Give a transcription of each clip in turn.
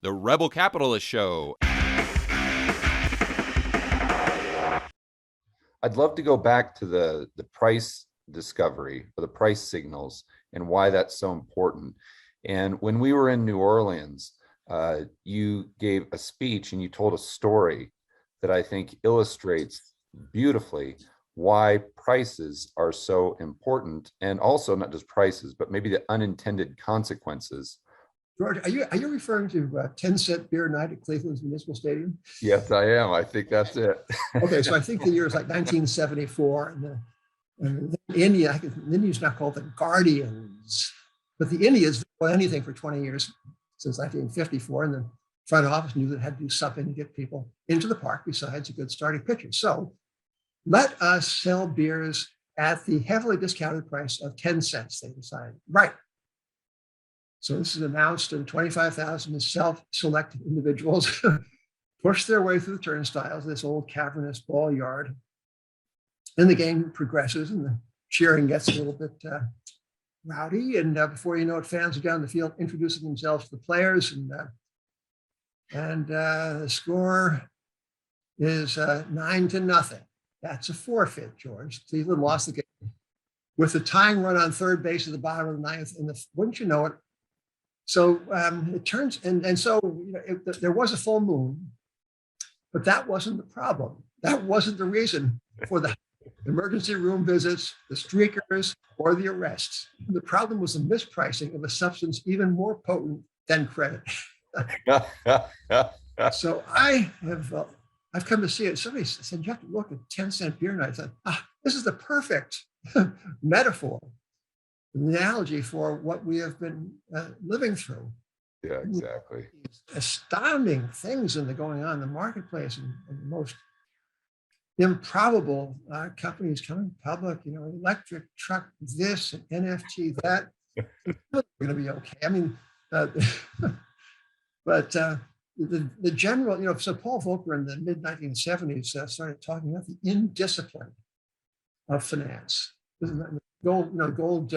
The Rebel Capitalist Show. I'd love to go back to the price discovery or the price signals and why that's so important. And when we were in New Orleans, you gave a speech and you told a story that I think illustrates beautifully why prices are so important, and also not just prices, but maybe the unintended consequences. George, are you referring to 10-cent beer night at Cleveland's Municipal Stadium? Yes, I am. I think that's it. Okay, so I think the year is like 1974, and the Indians now called the Guardians, but the Indians didn't anything for 20 years since 1954, and the front office knew that it had to do something to get people into the park besides a good starting pitcher. So let us sell beers at the heavily discounted price of 10 cents, they decided. Right. So this is announced, and 25,000 self-selected individuals push their way through the turnstiles of this old cavernous ball yard. And the game progresses, and the cheering gets a little bit rowdy. And before you know it, fans are down the field introducing themselves to the players. And the score is 9-0. That's a forfeit, George. Cleveland lost the game with a tying run on third base at the bottom of the ninth. And wouldn't you know it? So it turns, and so there was a full moon, but that wasn't the problem. That wasn't the reason for the emergency room visits, the streakers, or the arrests. The problem was the mispricing of a substance even more potent than credit. So I've come to see it. Somebody said, you have to look at 10-cent beer night. I thought, this is the perfect metaphor, an analogy for what we have been living through. Yeah, exactly. Astounding things going on in the marketplace, and the most improbable companies coming public, electric truck, this, and NFT, that. It's going to be okay. I mean, but the general, so Paul Volcker in the mid-1970s started talking about the indiscipline of finance. Gold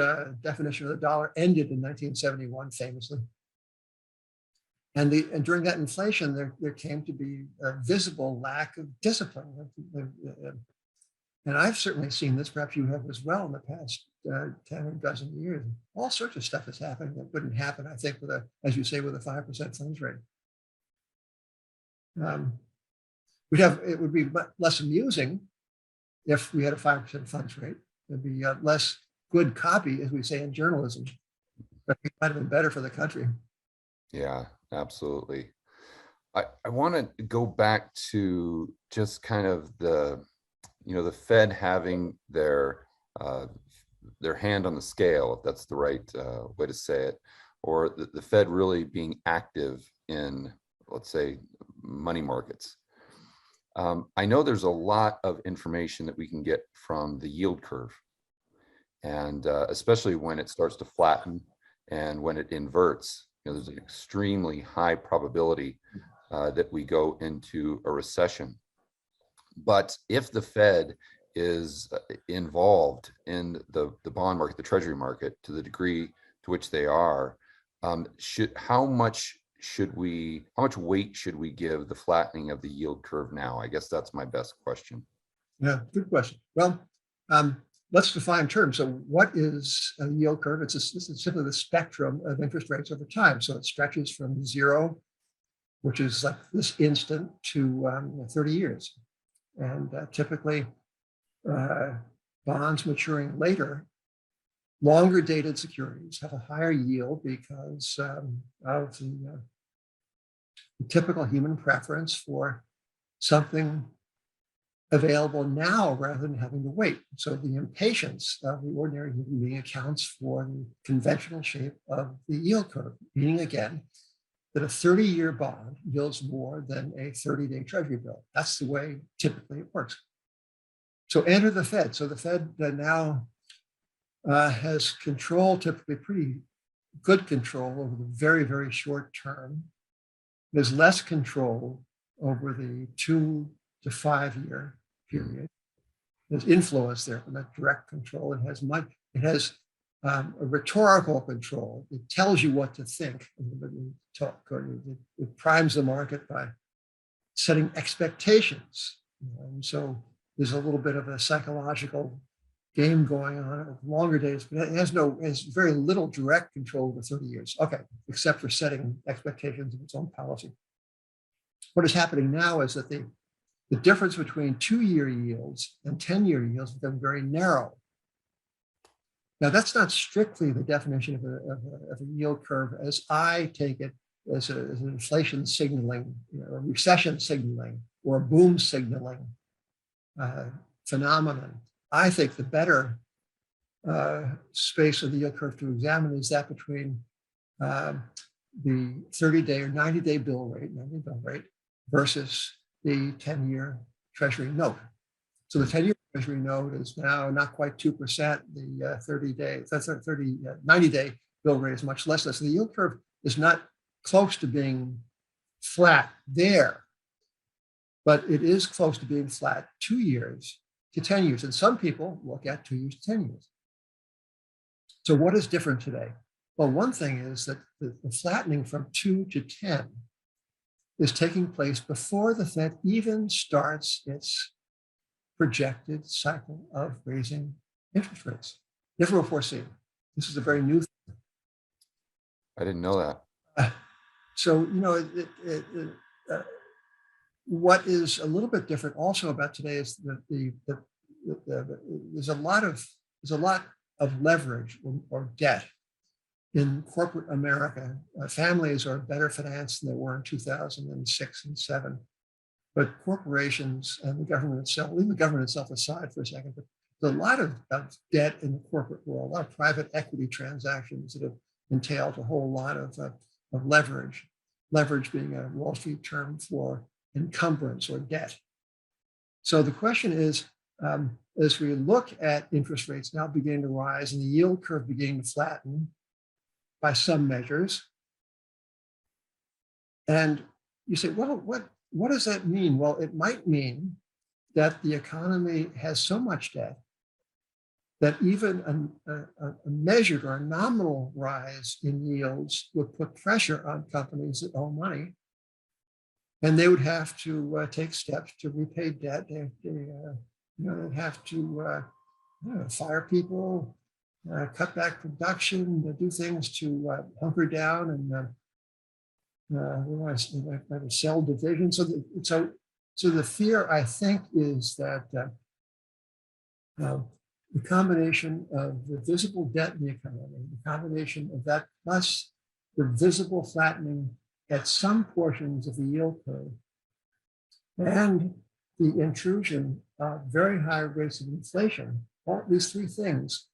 definition of the dollar ended in 1971 famously. And during that inflation, there came to be a visible lack of discipline. And I've certainly seen this, perhaps you have as well, in the past 10 or dozen years. All sorts of stuff is happening that wouldn't happen, I think, as you say, with a 5% funds rate. It would be less amusing if we had a 5% funds rate. It'd be less good copy, as we say in journalism, but it might have been better for the country. Yeah, absolutely. I want to go back to just kind of the Fed having their hand on the scale, if that's the right way to say it, or the Fed really being active in, let's say, money markets. I know there's a lot of information that we can get from the yield curve, and especially when it starts to flatten and when it inverts. There's an extremely high probability that we go into a recession. But if the Fed is involved in the bond market, the Treasury market, to the degree to which they are, how much weight should we give the flattening of the yield curve now? I guess that's my best question. Yeah, good question. Well, let's define terms. So what is a yield curve? It's simply the spectrum of interest rates over time. So it stretches from zero, which is like this instant, to 30 years. And typically bonds maturing later, longer dated securities have a higher yield because of the typical human preference for something available now rather than having to wait. So the impatience of the ordinary human being accounts for the conventional shape of the yield curve, meaning again that a 30-year bond yields more than a 30-day Treasury bill. That's the way typically it works. So enter the Fed. So the Fed now has control, typically pretty good control over the very, very short term. There's less control over the 2 to 5 year period. There's influence there, but not direct control. It has a rhetorical control. It tells you what to think. It primes the market by setting expectations. And so there's a little bit of a psychological game going on of longer days, but it has very little direct control over 30 years. Okay, except for setting expectations of its own policy. What is happening now is that the difference between 2-year yields and 10-year yields has become very narrow. Now, that's not strictly the definition of a yield curve as I take it as an inflation signaling, a recession signaling, or a boom signaling phenomenon. I think the better space of the yield curve to examine is that between the 30-day or 90-day bill rate versus the 10-year Treasury note. So the 10-year Treasury note is now not quite 2%. The 90-day bill rate is much less. So the yield curve is not close to being flat there, but it is close to being flat 2 years to 10 years. And some people look at 2 years to 10 years. So what is different today? Well, one thing is that the flattening from 2 to 10 is taking place before the Fed even starts its projected cycle of raising interest rates. Never before seen. This is a very new thing. I didn't know that. So, what is a little bit different also about today is that there's a lot of leverage or debt in corporate America. Families are better financed than they were in 2006 and 7. But corporations and the government itself, leave the government itself aside for a second, but there's a lot of debt in the corporate world, a lot of private equity transactions that have entailed a whole lot of leverage, leverage being a Wall Street term for encumbrance or debt. So the question is, as we look at interest rates now beginning to rise and the yield curve beginning to flatten by some measures, and you say, well, what does that mean? Well, it might mean that the economy has so much debt that even a measured or a nominal rise in yields would put pressure on companies that owe money, and they would have to take steps to repay debt. They'd have to fire people, cut back production, do things to hunker down, and they sell division. So the fear, I think, is that the combination of the visible debt in the economy, the combination of that plus the visible flattening at some portions of the yield curve, and the intrusion of very high rates of inflation, all these three things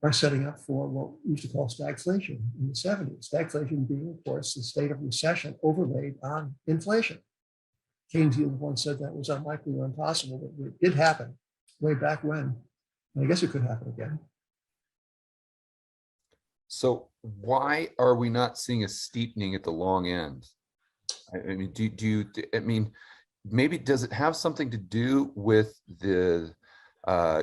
are setting up for what we used to call stagflation in the 70s. Stagflation being, of course, the state of recession overlaid on inflation. Keynesians once said that was unlikely or impossible, but it did happen way back when. And I guess it could happen again. So why are we not seeing a steepening at the long end? I mean, maybe does it have something to do with the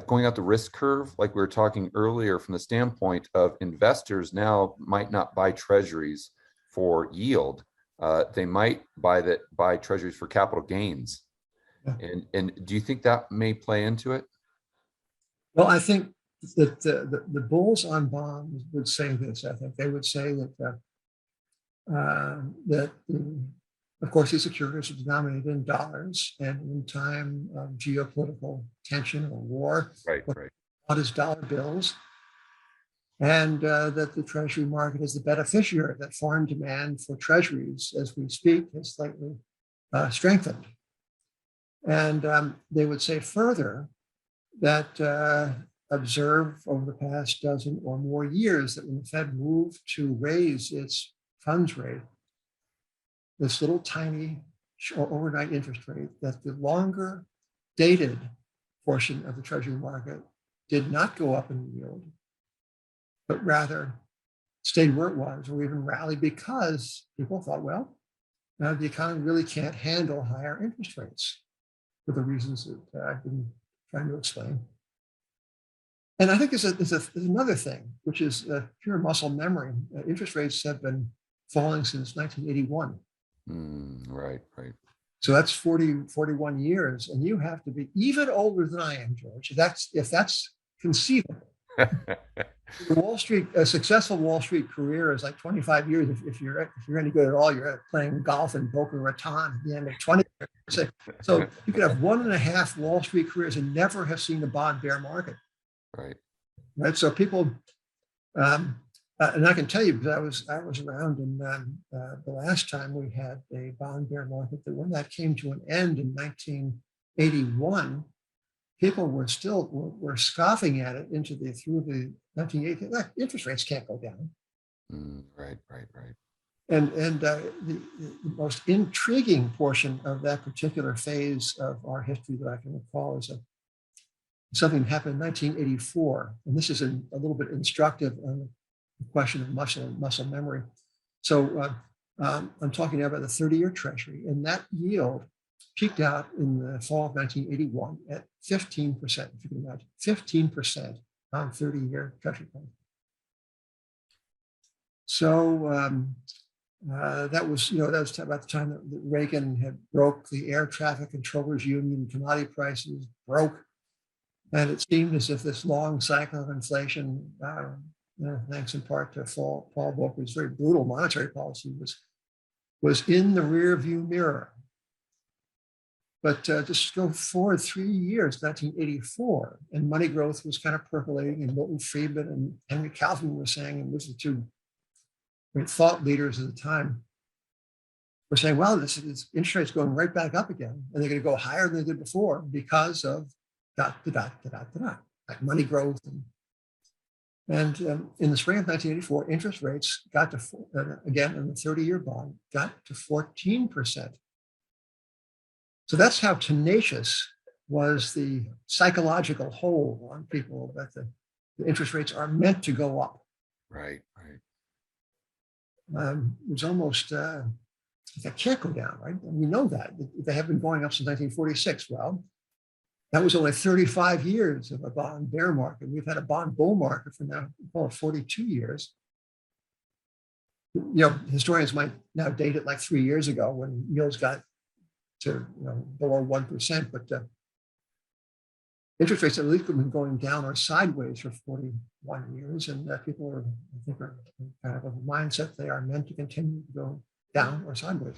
going out the risk curve, like we were talking earlier, from the standpoint of investors now might not buy treasuries for yield. They might buy treasuries for capital gains. Yeah. And do you think that may play into it? Well, I think that the bulls on bonds would say this. I think they would say that of course, these securities are denominated in dollars, and in time of geopolitical tension or war, what is dollar bills, and that the Treasury market is the beneficiary, that foreign demand for Treasuries, as we speak, has slightly strengthened. And they would say further that observe over the past dozen or more years that when the Fed moved to raise its funds rate, this little tiny overnight interest rate, that the longer dated portion of the Treasury market did not go up in yield, but rather stayed where it was or even rallied because people thought, well, the economy really can't handle higher interest rates for the reasons that I've been trying to explain. And I think there's another thing, which is pure muscle memory. Interest rates have been falling since 1981. Right, right. So that's 41 years. And you have to be even older than I am, George. If that's conceivable. A successful Wall Street career is like 25 years. If you're any good at all, you're playing golf in Boca Raton at the end of 20 years. So you could have 1.5 Wall Street careers and never have seen a bond bear market. Right. Right. So people, and I can tell you because I was around in the last time we had a bond bear market, that when that came to an end in 1981, people were scoffing at it through the 1980s. Interest rates can't go down. Right. And the most intriguing portion of that particular phase of our history that I can recall is something that happened in 1984. And this is a little bit instructive on the question of muscle memory. So I'm talking now about the 30-year Treasury, and that yield peaked out in the fall of 1981 at 15%, if you can imagine, 15% on 30-year Treasury bonds. So that was about the time that Reagan had broke the air traffic controllers union, commodity prices broke. And it seemed as if this long cycle of inflation, thanks in part to Paul Volcker's very brutal monetary policy, was in the rear view mirror. But just go forward 3 years, 1984, and money growth was kind of percolating, and Milton Friedman and Henry Kaufman were saying, and these are two great thought leaders at the time, were saying, well, this interest rates going right back up again, and they're going to go higher than they did before because of like money growth. And in the spring of 1984, interest rates got to, again, in the 30-year bond, got to 14%. So that's how tenacious was the psychological hold on people that the interest rates are meant to go up. Right. It was almost, that can't go down, right? And we know that. They have been going up since 1946. Well, that was only 35 years of a bond bear market. We've had a bond bull market for now, call it 42 years. Historians might now date it like 3 years ago when yields got to below 1%, but interest rates at least have been going down or sideways for 41 years, and people are kind of a mindset they are meant to continue to go down or sideways.